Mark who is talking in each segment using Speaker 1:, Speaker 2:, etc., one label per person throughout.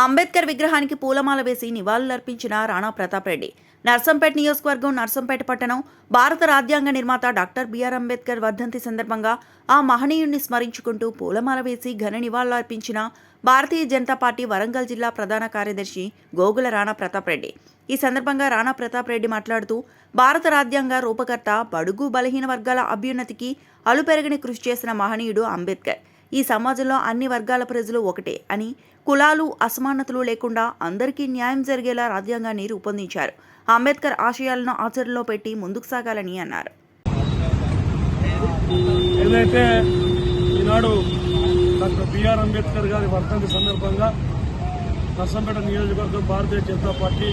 Speaker 1: అంబేద్కర్ విగ్రహానికి పూలమాల వేసి నివాళులర్పించిన రాణా ప్రతాప్ రెడ్డి. నర్సంపేట నియోజకవర్గం నర్సంపేట పట్టణం భారత రాజ్యాంగ నిర్మాత డాక్టర్ బిఆర్ అంబేద్కర్ వర్ధంతి సందర్భంగా ఆ మహనీయుడిని స్మరించుకుంటూ పూలమాల వేసి ఘన నివాళులర్పించిన భారతీయ జనతా పార్టీ వరంగల్ జిల్లా ప్రధాన కార్యదర్శి గోగుల రాణా ప్రతాప్ రెడ్డి. ఈ సందర్భంగా రాణా ప్రతాప్ రెడ్డి మాట్లాడుతూ భారత రాజ్యాంగ రూపకర్త, బడుగు బలహీన వర్గాల అభ్యున్నతికి అలుపెరగని కృషి చేసిన మహనీయుడు అంబేద్కర్. ఈ సమాజంలో అన్ని వర్గాల ప్రజలు ఒకటే అని, కులాలు అసమానతలు లేకుండా అందరికీ న్యాయం జరిగేలా రాజ్యాంగాన్ని రూపొందించారు. అంబేద్కర్ ఆశయాలను ఆచరణలో పెట్టి ముందుకు సాగాలని అన్నారు.
Speaker 2: ఏదైతే ఈనాడు డాక్టర్ బిఆర్ అంబేద్కర్ గారి వర్ధంతి సందర్భంగా నర్సంపేట నియోజకవర్గం భారతీయ జనతా పార్టీ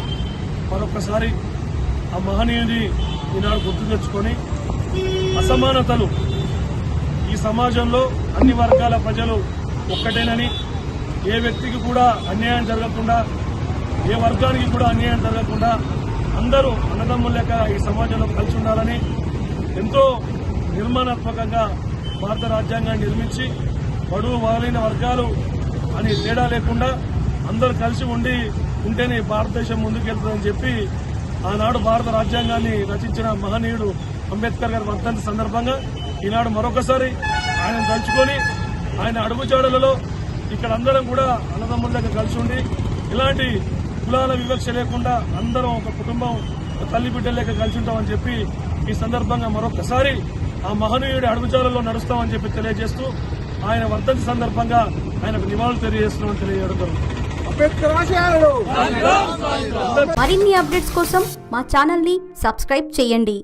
Speaker 2: మరొకసారి ఆ మహనీయుని ఈనాడు గుర్తు తెచ్చుకొని అసమానతలు ఈ సమాజంలో అన్ని వర్గాల ప్రజలు ఒక్కటేనని, ఏ వ్యక్తికి కూడా అన్యాయం జరగకుండా, ఏ వర్గానికి కూడా అన్యాయం జరగకుండా అందరూ అన్నదమ్ముల లెక్క ఈ సమాజంలో కలిసి ఉండాలని ఎంతో నిర్మాణాత్మకంగా భారత రాజ్యాంగాన్ని నిర్మించి బడుగు బలహీన వర్గాలు అని తేడా లేకుండా అందరూ కలిసి ఉంటేనే భారతదేశం ముందుకెళ్తుందని చెప్పి ఆనాడు భారత రాజ్యాంగాన్ని రచించిన మహనీయుడు అంబేద్కర్ గారి వర్ధంతి సందర్భంగా ఈనాడు మరొకసారి ఆయన తలుచుకొని ఆయన అడుగుజాడలలో ఇక్కడ అందరం కూడా అన్నదమ్ములకు కలిసి ఉండి ఇలాంటి కులాల వివక్ష లేకుండా అందరం ఒక కుటుంబం, ఒక తల్లి బిడ్డలేక కలిసి ఉంటామని చెప్పి ఈ సందర్భంగా మరొకసారి ఆ మహనీయుడి అడుగుజాడల్లో నడుస్తామని చెప్పి తెలియజేస్తూ ఆయన వర్ధంతి సందర్భంగా ఆయనకు నివాళులు తెలియజేస్తున్నామని తెలియజేయడం.
Speaker 3: మరిన్ని అప్డేట్స్ కోసం మా ఛానల్ ని సబ్స్క్రైబ్ చేయండి.